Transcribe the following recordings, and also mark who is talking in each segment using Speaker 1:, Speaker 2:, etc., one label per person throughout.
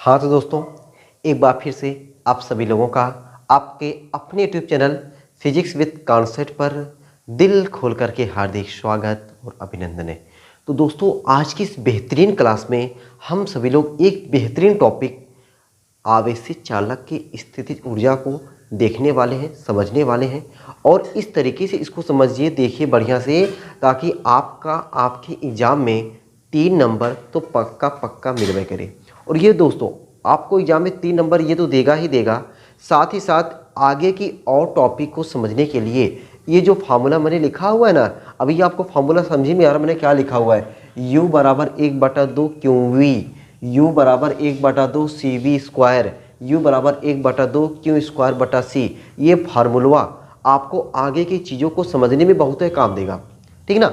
Speaker 1: हाँ तो दोस्तों, एक बार फिर से आप सभी लोगों का आपके अपने YouTube channel physics with concept पर दिल खोल करके हार्दिक स्वागत और अभिनंदन है। तो दोस्तों, आज की इस बेहतरीन क्लास में हम सभी लोग एक बेहतरीन टॉपिक आवेशित चालक की स्थितिज ऊर्जा को देखने वाले हैं, समझने वाले हैं और इस तरीके से इसको समझिए, देखिए बढ़िया से, ताकि आपके एग्ज़ाम में 3 नंबर तो पक्का मिलवे करे। और ये दोस्तों, आपको एग्जाम में 3 नंबर ये तो देगा ही देगा, साथ ही साथ आगे की और टॉपिक को समझने के लिए ये जो फार्मूला मैंने लिखा हुआ है ना, अभी आपको फार्मूला समझ में आ रहा मैंने क्या लिखा हुआ है। u बराबर 1/2 QV, u बराबर 1/2 CV स्क्वायर, u बराबर 1/2 Q स्क्वायर बटा C। ये फार्मूला आपको आगे की चीज़ों को समझने में बहुत काम देगा, ठीक ना।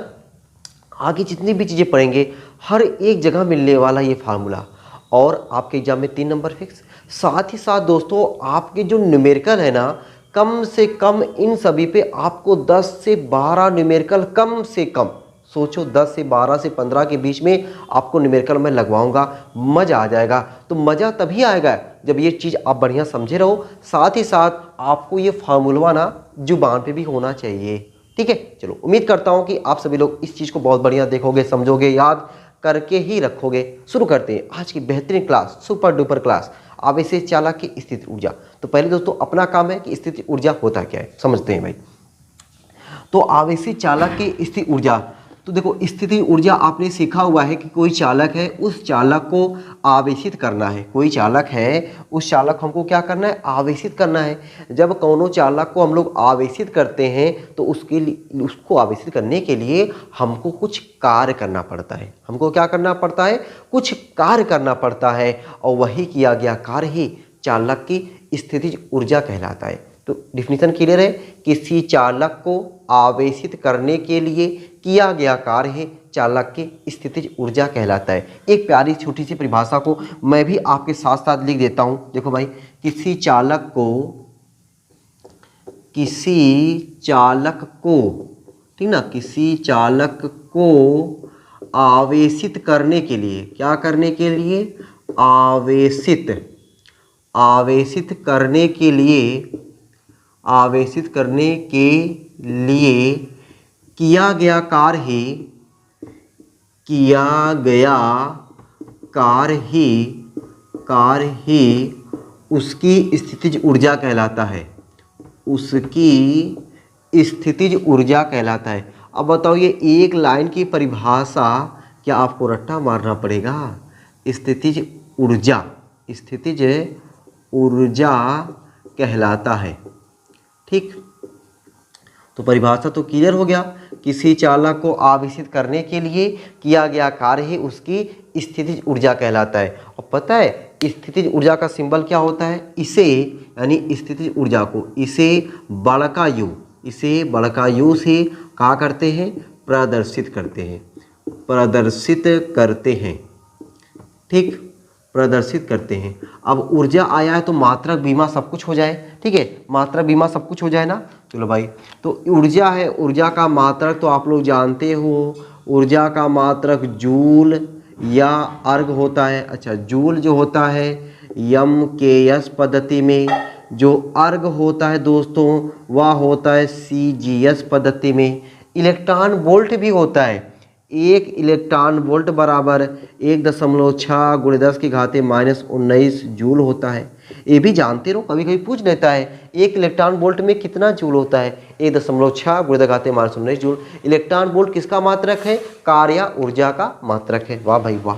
Speaker 1: आगे जितनी भी चीज़ें पढ़ेंगे हर एक जगह मिलने वाला ये फार्मूला, और आपके एग्जाम में 3 नंबर फिक्स। साथ ही साथ दोस्तों, आपके जो न्यूमेरिकल है ना, कम से कम इन सभी पे आपको 10 से 12 न्यूमेरिकल, कम से कम सोचो 10 से 12 से 15 के बीच में आपको न्यूमेरिकल मैं लगवाऊंगा। मज़ा आ जाएगा। तो मज़ा तभी आएगा जब ये चीज़ आप बढ़िया समझे रहो। साथ ही साथ आपको ये फार्मूला ना जुबान पे भी होना चाहिए, ठीक है। चलो, उम्मीद करता हूँ कि आप सभी लोग इस चीज़ को बहुत बढ़िया देखोगे, समझोगे, याद करके ही रखोगे। शुरू करते हैं आज की बेहतरीन क्लास, सुपर डुपर क्लास, आवेशित चालक की स्थिति ऊर्जा। तो पहले दोस्तों, अपना काम है कि स्थिति ऊर्जा होता क्या है, समझते हैं भाई। तो आवेशित चालक की स्थिति ऊर्जा, तो देखो, स्थिति ऊर्जा आपने सीखा हुआ है कि कोई चालक है, उस चालक को आवेशित करना है। कोई चालक है, उस चालक को हमको क्या करना है, आवेशित करना है। जब कोनो चालक को हम लोग आवेशित करते हैं तो उसको आवेशित करने के लिए हमको कुछ कार्य करना पड़ता है। हमको क्या करना पड़ता है, कुछ कार्य करना पड़ता है, और वही किया गया कार्य ही चालक की स्थितिज ऊर्जा कहलाता है। तो डिफिनीशन क्लियर है, किसी चालक को आवेशित करने के लिए किया गया कार्य है चालक की स्थितिज ऊर्जा कहलाता है। एक प्यारी छोटी सी परिभाषा को मैं भी आपके साथ साथ लिख देता हूं। देखो भाई, किसी चालक को ठीक ना, किसी चालक को आवेशित करने के लिए, क्या करने के लिए, आवेशित करने के लिए किया गया कार्य ही उसकी स्थितिज ऊर्जा कहलाता है। उसकी स्थितिज ऊर्जा कहलाता है। अब बताओ, ये एक लाइन की परिभाषा क्या आपको रट्टा मारना पड़ेगा? स्थितिज ऊर्जा कहलाता है, ठीक। तो परिभाषा तो क्लियर हो गया। किसी चालक को आवेशित करने के लिए किया गया कार्य ही उसकी स्थितिज ऊर्जा कहलाता है। और पता है स्थितिज ऊर्जा का सिंबल क्या होता है? इसे, यानी स्थितिज ऊर्जा को, इसे बड़का यू से क्या करते हैं, प्रदर्शित करते हैं, ठीक, प्रदर्शित करते हैं। अब ऊर्जा आया है तो मात्रक, बीमा सब कुछ हो जाए, ठीक है, मात्रक बीमा सब कुछ हो जाए ना। चलो भाई, तो ऊर्जा है, ऊर्जा का मात्रक तो आप लोग जानते हो, ऊर्जा का मात्रक जूल या अर्ग होता है। अच्छा, जूल जो होता है MKS पद्धति में, जो अर्ग होता है दोस्तों वह होता है CGS पद्धति में। इलेक्ट्रॉन वोल्ट भी होता है। 1 इलेक्ट्रॉन वोल्ट बराबर 1.6 × 10⁻⁻19 जूल होता है। ये भी जानते रहो, कभी कभी पूछ लेता है 1 इलेक्ट्रॉन वोल्ट में कितना जूल होता है? 1.6 × 10⁻⁻19 जूल। इलेक्ट्रॉन वोल्ट किसका मात्रक है? कार्य या ऊर्जा का मात्रक है। वाह भाई वाह,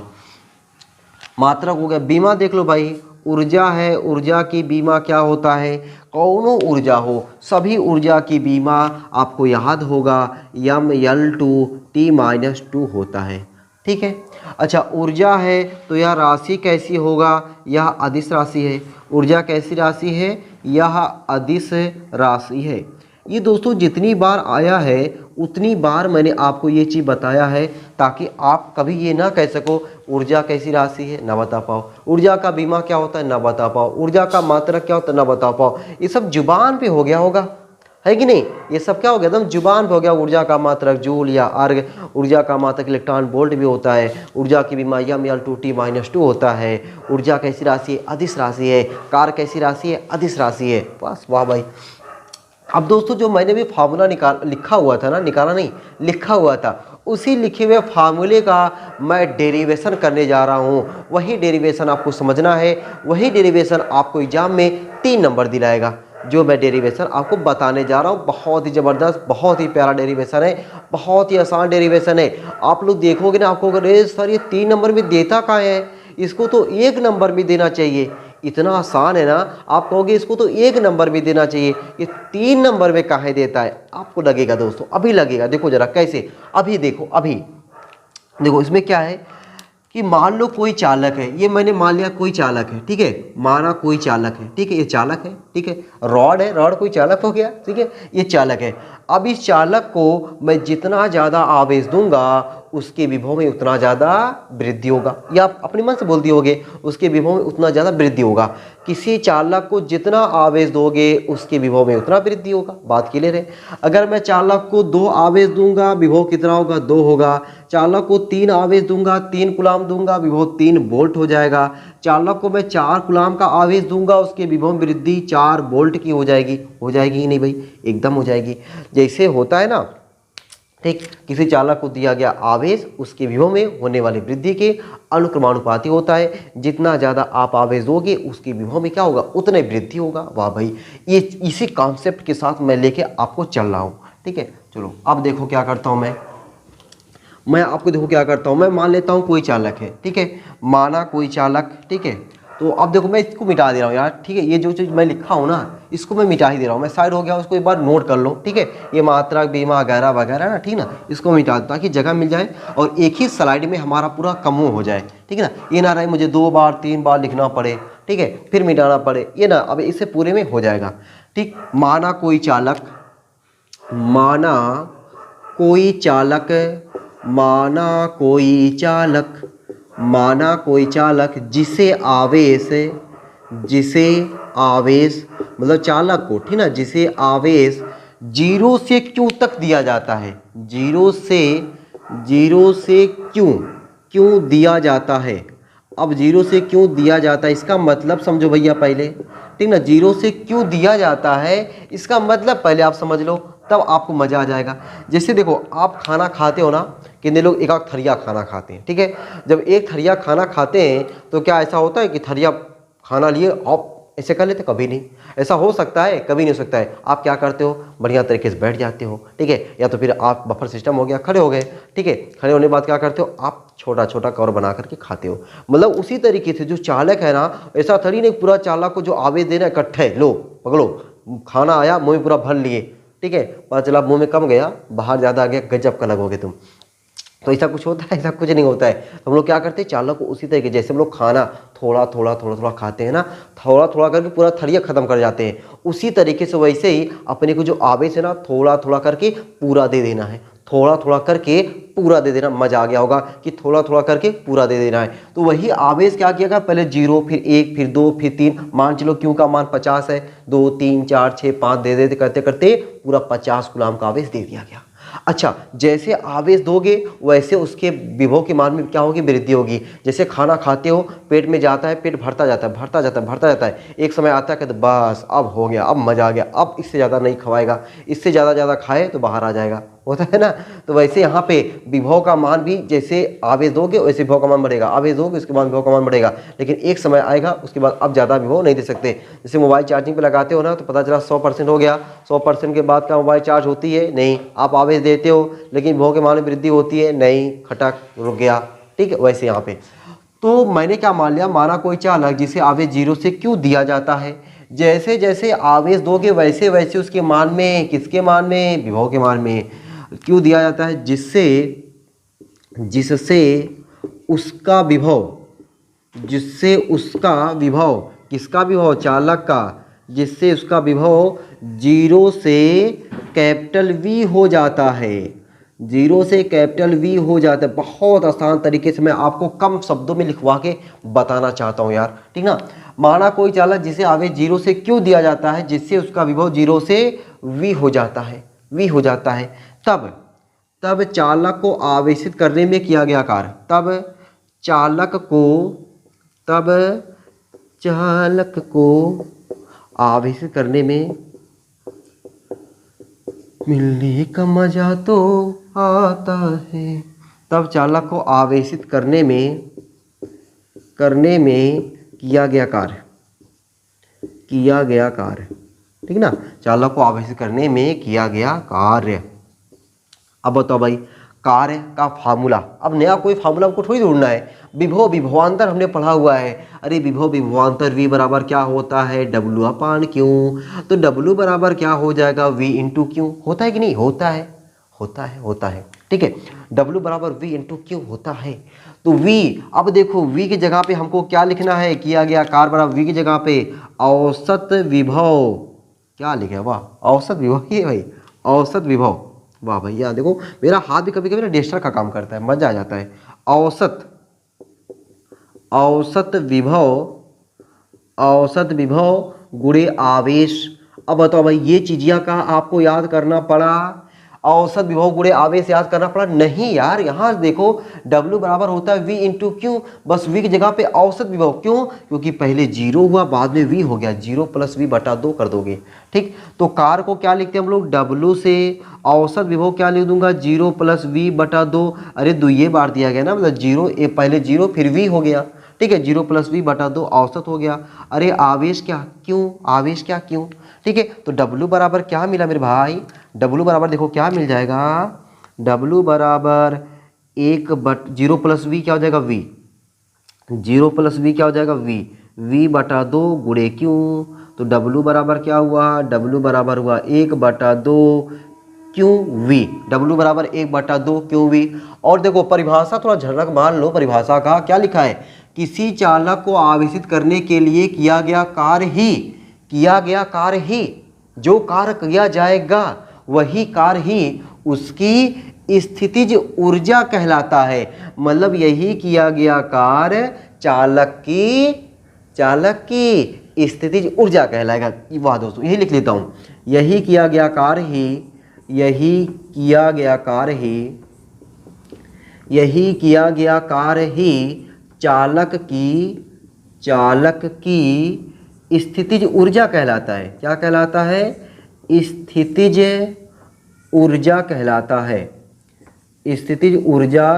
Speaker 1: मात्रक हो गया। बीमा देख लो भाई, ऊर्जा है, ऊर्जा की बीमा क्या होता है? कौनो ऊर्जा हो, सभी ऊर्जा की बीमा आपको याद होगा ML2T-2 होता है, ठीक है। अच्छा, ऊर्जा है तो यह राशि कैसी होगा? यह अदिश राशि है। ऊर्जा कैसी राशि है? यह अदिश राशि है। ये दोस्तों जितनी बार आया है उतनी बार मैंने आपको ये चीज़ बताया है, ताकि आप कभी ये ना कह सको ऊर्जा कैसी राशि है, ना बता पाओ। ऊर्जा का बीमा क्या होता है, ना बता पाओ। ऊर्जा का मात्रक क्या होता है, ना बता पाओ। ये सब जुबान पे हो गया होगा, है कि नहीं। ये सब क्या हो गया, एकदम जुबान पे हो गया। ऊर्जा का मात्रक जूल या अर्ग, ऊर्जा का मात्रक इलेक्ट्रॉन वोल्ट भी होता है, ऊर्जा की भी m(L)2T-2 होता है। ऊर्जा कैसी राशि है, अदिश राशि है। कार्य कैसी राशि है, अदिश राशि है। बस वाह भाई। अब दोस्तों जो मैंने भी फार्मूला लिखा हुआ था ना, निकाला नहीं, लिखा हुआ था, उसी लिखे हुए फार्मूले का मैं डेरिवेशन करने जा रहा हूँ। वही डेरिवेशन आपको समझना है, वही डेरिवेशन आपको एग्जाम में 3 नंबर दिलाएगा। जो मैं डेरिवेशन आपको बताने जा रहा हूँ, बहुत ही ज़बरदस्त, बहुत ही प्यारा डेरिवेशन है, बहुत ही आसान डेरिवेशन है। आप लोग देखोगे ना, आपको अरे सर ये 3 नंबर में देता कहाँ है, इसको तो 1 नंबर में देना चाहिए। इतना आसान है ना, आप कहोगे इसको तो 1 नंबर में देना चाहिए, ये 3 नंबर में काहे देता है। आपको लगेगा दोस्तों, अभी लगेगा, देखो जरा कैसे, अभी देखो, अभी देखो इसमें क्या है कि मान लो कोई चालक है, ये मैंने मान लिया कोई चालक है, ठीक है, माना कोई चालक है, ठीक है, ये चालक है, ठीक है, रॉड है, रॉड कोई चालक हो गया, ठीक है, ये चालक है। अब इस चालक को मैं जितना ज़्यादा आवेश दूंगा उसके विभव में उतना ज़्यादा वृद्धि होगा, या आप अपने मन से बोल दिए होगे, उसके विभव में उतना ज़्यादा वृद्धि होगा। किसी चालक को जितना आवेश दोगे उसके विभव में उतना वृद्धि होगा। बात क्लियर है। अगर मैं चालक को 2 आवेश दूंगा, विभव कितना होगा, 2 होगा। चालक को 3 आवेश दूंगा, 3 कूलाम दूंगा, विभव 3 वोल्ट हो जाएगा। चालक को मैं 4 कूलाम का आवेश दूंगा, उसके विभव में वृद्धि 4 वोल्ट की हो जाएगी। हो जाएगी ही नहीं भाई, एकदम हो जाएगी। जैसे होता है ना, ठीक, किसी चालक को दिया गया आवेश उसके विभव में होने वाली वृद्धि के अनुक्रमानुपाती होता है। जितना ज़्यादा आप आवेश दोगे उसके विभव में क्या होगा, उतने वृद्धि होगा। वाह भाई, ये इसी कॉन्सेप्ट के साथ मैं लेके आपको चल रहा हूँ, ठीक है। चलो अब देखो क्या करता हूँ मैं आपको देखो क्या करता हूँ। मैं मान लेता हूँ कोई चालक है, ठीक है, माना कोई चालक, ठीक है। तो अब देखो मैं इसको मिटा दे रहा हूँ यार, ठीक है, ये जो चीज़ मैं लिखा हूँ ना इसको मैं मिटा ही दे रहा हूँ। मैं साइड हो गया, उसको एक बार नोट कर लो, ठीक है। ये मात्रक बीमा वगैरह वगैरह ना, ठीक ना, इसको मिटा दो ताकि जगह मिल जाए और एक ही स्लाइड में हमारा पूरा कमो हो जाए, ठीक है ना। ये ना रहे मुझे 2 बार 3 बार लिखना पड़े, ठीक है, फिर मिटाना पड़े, ये ना, अब इससे पूरे में हो जाएगा, ठीक। माना कोई चालक, माना कोई चालक, माना कोई चालक, माना कोई चालक जिसे आवेश मतलब चालक को, ठीक ना, जिसे आवेश 0 से Q तक दिया जाता है। 0 से क्यों दिया जाता है। अब 0 से क्यों दिया जाता है इसका मतलब समझो भैया पहले, ठीक ना। 0 से क्यों दिया जाता है इसका मतलब पहले आप समझ लो, तब आपको मज़ा आ जाएगा। जैसे देखो आप खाना खाते हो ना, कितने लोग एक थरिया खाना खाते हैं, ठीक है। जब एक थरिया खाना खाते हैं तो क्या ऐसा होता है कि थरिया खाना लिए आप ऐसे कर लेते, कभी नहीं। ऐसा हो सकता है, कभी नहीं हो सकता है। आप क्या करते हो, बढ़िया तरीके से बैठ जाते हो, ठीक है, या तो फिर आप बफर सिस्टम हो गया, खड़े हो गए, ठीक है। खड़े होने के बाद क्या करते हो, आप छोटा छोटा कवर बना करके खाते हो। मतलब उसी तरीके से जो चालक है ना, ऐसा थोड़ी नहीं पूरा चालक को जो आवेश देना इकट्ठे लो पकड़ो, खाना आया मुँह में पूरा भर लिए, ठीक है, पता चला मुँह में कम गया, बाहर ज़्यादा आ गया, गजब का लगोगे तुम। तो ऐसा कुछ होता है, ऐसा कुछ नहीं होता है। तो हम लोग क्या करते हैं, चालक को उसी तरीके जैसे हम लोग खाना थोड़ा थोड़ा खाते हैं ना, थोड़ा थोड़ा करके पूरा थरिया खत्म कर जाते हैं, उसी तरीके से वैसे ही अपने को जो आवेश है ना थोड़ा थोड़ा करके पूरा दे देना है। थोड़ा थोड़ा करके पूरा दे देना। मजा आ गया होगा कि थोड़ा थोड़ा करके पूरा दे देना है। तो वही आवेश क्या किया गया, पहले 0 फिर 1 फिर 2 फिर 3, मान चलो क्यों का मान 50 है, 2 3 4 6 5 दे देते करते करते पूरा 50 कूलाम का आवेश दे दिया गया। अच्छा, जैसे आवेश दोगे वैसे उसके विभव के मान में क्या होगी, वृद्धि होगी। जैसे खाना खाते हो, पेट में जाता है, पेट भरता जाता है, भरता जाता है, भरता जाता है, एक समय आता है कि तो बस अब हो गया, अब मजा आ गया, अब इससे ज़्यादा नहीं खवाएगा, इससे ज़्यादा खाए तो बाहर आ जाएगा, होता है ना। तो वैसे यहाँ पे विभव का मान भी जैसे आवेश दोगे वैसे विभव का मान बढ़ेगा, आवेश दोगे उसके बाद विभव का मान बढ़ेगा, लेकिन एक समय आएगा उसके बाद अब ज़्यादा विभव नहीं दे सकते। जैसे मोबाइल चार्जिंग पे लगाते हो ना, तो पता चला 100% हो गया, 100% के बाद का मोबाइल चार्ज होती है नहीं, आप आवेश देते हो लेकिन विभव के मान में वृद्धि होती है नहीं, खटक रुक गया, ठीक है। वैसे यहाँ पे तो मैंने क्या मान लिया, माना कोई चालक जिसे आवेश 0 से क्यों दिया जाता है, जैसे जैसे आवेश दोगे वैसे वैसे उसके मान में, किसके मान में, विभव के मान में क्यों दिया जाता है, जिससे उसका विभव, किसका विभव, चालक का, जिससे उसका विभव 0 से कैपिटल V हो जाता है, 0 से कैपिटल V हो जाता है। बहुत आसान तरीके से मैं आपको कम शब्दों में लिखवा के बताना चाहता हूँ यार, ठीक ना। माना कोई चालक जिसे आवेश 0 से क्यों दिया जाता है, जिससे उसका विभव 0 से v हो जाता है, v हो जाता है। तब चालक को आवेशित करने में किया गया कार्य, तब चालक को आवेशित करने में मिलने का मजा तो आता है। तब चालक को आवेशित करने में किया गया कार्य, ठीक ना, चालक को आवेशित करने में किया गया कार्य। अब बताओ भाई कार्य का फार्मूला, अब नया कोई फार्मूला हमको थोड़ी ढूंढना है, विभव विभवांतर हमने पढ़ा हुआ है। अरे विभव विभवांतर v बराबर क्या होता है, W अपान क्यों, तो W बराबर क्या हो जाएगा, v इंटू क्यों, होता है कि नहीं, होता है, ठीक है, W बराबर v इंटू क्यों होता है। तो v, अब देखो v की जगह पे हमको क्या लिखना है, किया गया कार्य बराबर v की जगह पे औसत विभव, क्या लिखे, वाह औसत विभव, ये भाई औसत विभव, वाह भैया देखो मेरा हाथ भी कभी कभी ना डेस्टर का काम करता है, मजा आ जाता है। औसत विभव गुणे आवेश। अब बताओ भाई ये चीजिया का आपको याद करना पड़ा, औसत विभव गुणे आवेश याद करना पड़ा, नहीं यार, यहाँ देखो W बराबर होता है v इंटू क्यू, बस v की जगह पे औसत विभव, क्यों, क्योंकि पहले 0 हुआ बाद में v हो गया, 0 प्लस v बटा 2 कर दोगे, ठीक। तो कार्य को क्या लिखते हैं हम लोग, W से औसत विभव क्या लिख दूंगा, 0 प्लस v बटा 2, अरे दुइये बार दिया गया ना, मतलब 0 पहले 0 फिर v हो गया, ठीक है, 0 प्लस v बटा 2 औसत हो गया। अरे आवेश क्या क्यों, ठीक है, तो W बराबर क्या मिला मेरे भाई, W बराबर देखो क्या मिल जाएगा, W बराबर 0 प्लस v क्या हो जाएगा, v 0 प्लस v क्या हो जाएगा, v बटा 2 गुणे क्यों, तो W बराबर क्या हुआ, W बराबर हुआ 1 बटा 2 क्यों v, W बराबर 1 बटा 2 क्यों v। और देखो परिभाषा थोड़ा झलक मान लो, परिभाषा का क्या लिखा है, किसी चालक को आवेशित करने के लिए किया गया कार्य ही, जो कार्य किया जाएगा वही कार्य ही उसकी स्थितिज ऊर्जा कहलाता है। मतलब यही किया गया कार्य चालक की स्थितिज ऊर्जा कहलाएगा। वाह दोस्तों यही लिख लेता हूँ, यही किया गया कार्य ही चालक की स्थितिज ऊर्जा कहलाता है। क्या कहलाता है, स्थितिज ऊर्जा कहलाता है, स्थितिज ऊर्जा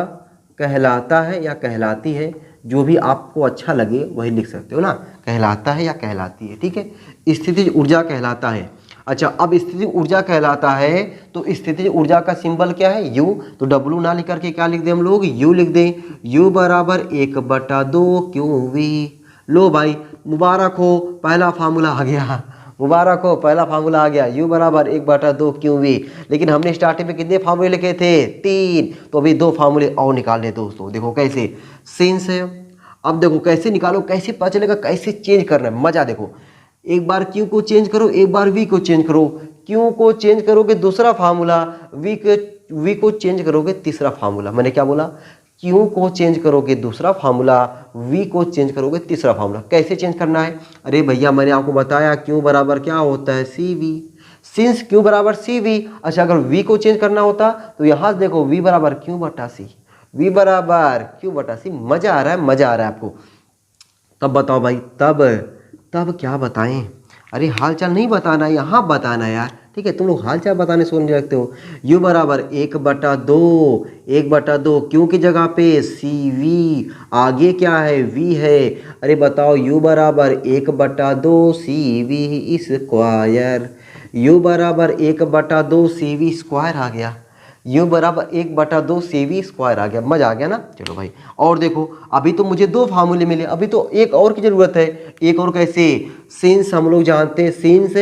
Speaker 1: कहलाता है या कहलाती है, जो भी आपको अच्छा लगे वही लिख सकते हो ना, कहलाता है या कहलाती है, ठीक है, स्थितिज ऊर्जा कहलाता है। अच्छा अब स्थितिज ऊर्जा कहलाता है तो स्थितिज ऊर्जा का सिंबल क्या है, U, तो W ना लिख करके क्या लिख दें हम लोग, U लिख दें, U बराबर 1 बटा 2 क्यों v। लो भाई मुबारक हो, पहला फार्मूला आ गया, U बराबर 1 बटा 2 क्यों v। लेकिन हमने स्टार्टिंग में कितने फार्मूले लिखे थे, 3, तो अभी 2 फार्मूले और निकालने दोस्तों। देखो कैसे, सिंस, अब देखो कैसे निकालो, कैसे पता चलेगा, कैसे चेंज करना है, मजा देखो, एक बार Q को चेंज करो, एक बार V को चेंज करो, Q को चेंज करोगे दूसरा फार्मूला, V को चेंज करोगे तीसरा फार्मूला। मैंने क्या बोला, Q को चेंज करोगे दूसरा फार्मूला, V को चेंज करोगे तीसरा फार्मूला। कैसे चेंज करना है, अरे भैया मैंने आपको बताया Q बराबर क्या होता है, CV, सिंस Q बराबर CV। अच्छा अगर V को चेंज करना होता तो यहाँ देखो V बराबर Q बटा C, V बराबर Q बटा C। मजा आ रहा है आपको। तब बताओ भाई, तब क्या बताएं, अरे हाल चाल नहीं बताना, यहाँ बताना यार, ठीक है, तुम लोग हाल चाल बताने से नहीं रखते हो। U बराबर 1 बटा 2 क्यों की जगह पे CV, आगे क्या है, V है। अरे बताओ U बराबर 1 बटा 2 CV स्क्वायर, U बराबर 1 बटा 2 CV स्क्वायर आ गया, U बराबर 1 बटा 2 CV स्क्वायर आ गया। मजा आ गया ना। चलो भाई और देखो, अभी तो मुझे 2 फार्मूले मिले, अभी तो एक और की जरूरत है। एक और कैसे, सिंस हम लोग जानते हैं सिंस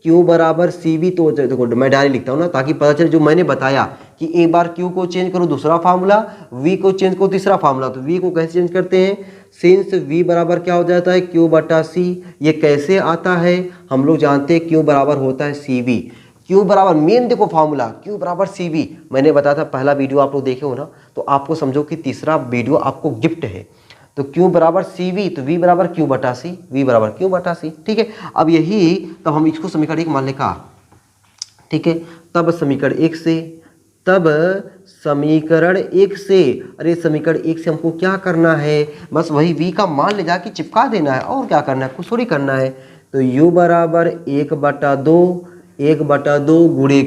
Speaker 1: Q बराबर CV, तो देखो मैं डायरेक्ट लिखता हूँ ना ताकि पता चले, जो मैंने बताया कि एक बार Q को चेंज करो दूसरा फार्मूला, V को चेंज करो तीसरा फार्मूला। तो V को कैसे चेंज करते हैं, सिंस V बराबर क्या हो जाता है, Q बटा C। ये कैसे आता है, हम लोग जानते हैं Q बराबर होता है CV। Q बराबर मेन देखो फार्मूला, Q बराबर CV मैंने बताया था, पहला वीडियो आप लोग देखे हो ना, तो आपको समझो कि तीसरा वीडियो आपको गिफ्ट है। तो Q बराबर CV, तो V बराबर Q बटा C, V बराबर Q बटा C, ठीक है। अब यही, तब हम इसको समीकरण 1 मान लें का, ठीक है। तब समीकरण 1 से, तब समीकरण 1 से, अरे समीकरण 1 से हमको क्या करना है, बस वही v का मान ले जाके चिपका देना है, और क्या करना है, कुछ थोड़ी करना है। तो u बराबर 1/2 गुणे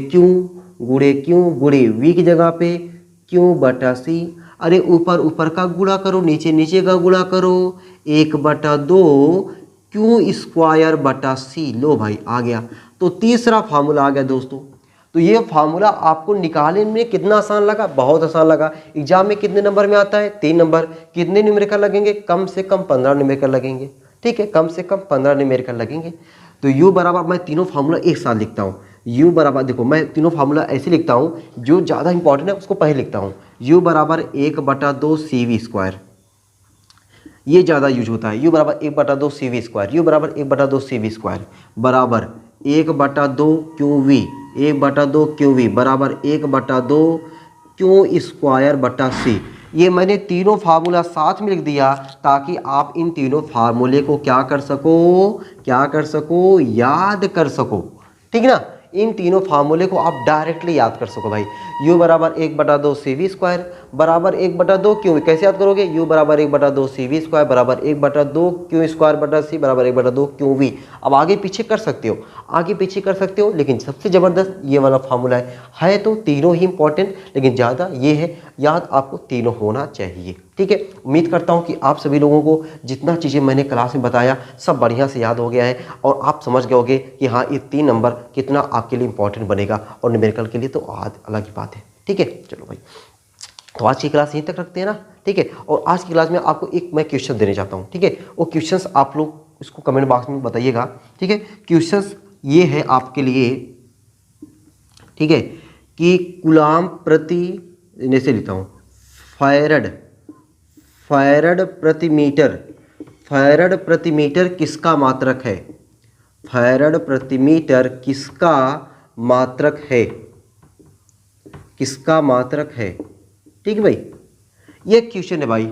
Speaker 1: क्यों, गुणे v की जगह पे q/c। अरे ऊपर ऊपर का गुणा करो, नीचे नीचे का गुणा करो, 1/2 q² लो भाई आ गया। तो तीसरा फार्मूला आ गया दोस्तों। तो ये फार्मूला आपको निकालने में कितना आसान लगा, बहुत आसान लगा। एग्जाम में कितने नंबर में आता है, 3 नंबर। कितने न्यूमेरिकल लगेंगे, कम से कम 15 न्यूमेरिकल लगेंगे, ठीक है, कम से कम 15 न्यूमेरिकल लगेंगे। तो u बराबर, मैं तीनों फार्मूला एक साथ लिखता हूँ। u बराबर, देखो मैं तीनों फार्मूला ऐसे लिखता हूँ, जो ज़्यादा इंपॉर्टेंट है उसको पहले लिखता हूँ। u बराबर 1/2 CV², ये ज़्यादा यूज होता है। u बराबर 1/2 CV², u बराबर 1/2 CV² बराबर 1/2 QV, 1/2 QV बराबर 1/2 Q²/C। ये मैंने तीनों फार्मूला साथ में लिख दिया ताकि आप इन तीनों फार्मूले को क्या कर सको, याद कर सको, ठीक है ना। इन तीनों फार्मूले को आप डायरेक्टली याद कर सको भाई। u बराबर 1/2 CV² बराबर 1/2 क्यों, कैसे याद करोगे, u बराबर 1/2 CV² बराबर 1/2 Q²/C बराबर 1/2 QV। अब आगे पीछे कर सकते हो, लेकिन सबसे ज़बरदस्त ये वाला फार्मूला है तो तीनों ही इंपॉर्टेंट, लेकिन ज़्यादा ये है, याद आपको तीनों होना चाहिए, ठीक है। उम्मीद करता हूँ कि आप सभी लोगों को जितना चीज़ें मैंने क्लास में बताया सब बढ़िया से याद हो गया है, और आप समझ गए होगे कि हाँ ये 3 नंबर कितना आपके लिए इंपॉर्टेंट बनेगा, और न्यूमेरिकल के लिए तो अलग ही बात है, ठीक है। चलो भाई, तो आज की क्लास यहीं तक रखते हैं ना, ठीक है। और आज की क्लास में आपको एक मैं क्वेश्चन देने चाहता हूँ, ठीक है। वो क्वेश्चंस आप लोग इसको कमेंट बॉक्स में बताइएगा, ठीक है। क्वेश्चंस ये है आपके लिए, ठीक है, कि कूलाम प्रति, जैसे लिखता हूँ, फैरड प्रति मीटर किसका मात्रक है, फैरड प्रति मीटर किसका मात्रक है, ठीक है भाई। ये क्वेश्चन है भाई,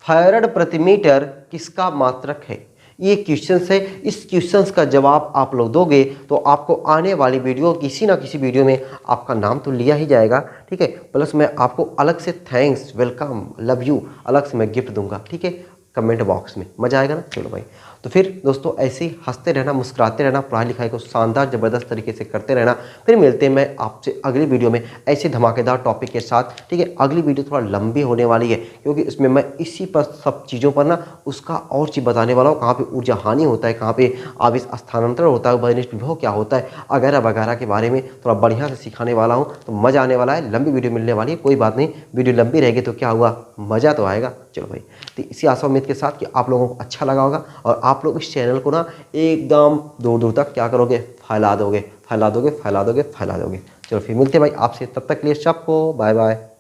Speaker 1: फैरड प्रति मीटर किसका मात्रक है, ये क्वेश्चन है। इस क्वेश्चन का जवाब आप लोग दोगे तो आपको आने वाली वीडियो, किसी ना किसी वीडियो में आपका नाम तो लिया ही जाएगा, ठीक है। प्लस मैं आपको अलग से थैंक्स, वेलकम, लव यू अलग से मैं गिफ्ट दूंगा, ठीक है, कमेंट बॉक्स में। मजा आएगा ना। चलो भाई, तो फिर दोस्तों ऐसे ही हंसते रहना, मुस्कुराते रहना, पढ़ाई लिखाई को शानदार ज़बरदस्त तरीके से करते रहना। फिर मिलते हैं मैं आपसे अगली वीडियो में ऐसे धमाकेदार टॉपिक के साथ, ठीक है। अगली वीडियो थोड़ा लंबी होने वाली है, क्योंकि इसमें मैं इसी पर सब चीज़ों पर ना उसका और चीज़ बताने वाला हूँ, कहाँ पे ऊर्जा हानि होता है, कहाँ पे आवेश स्थानांतरण होता है, वैनिष्ठ विभव क्या होता है, वगैरह वगैरह के बारे में थोड़ा बढ़िया से सिखाने वाला हूँ। तो मज़ा आने वाला है, लंबी वीडियो मिलने वाली है, कोई बात नहीं, वीडियो लंबी रहेगी तो क्या हुआ, मज़ा तो आएगा। चलो भाई, तो इसी आशा उम्मीद के साथ कि आप लोगों को अच्छा लगा होगा, और आप लोग इस चैनल को ना एकदम दूर दूर तक क्या करोगे, फैला दोगे। चलो फिर मिलते हैं भाई आपसे, तब तक के लिए सबको बाय बाय।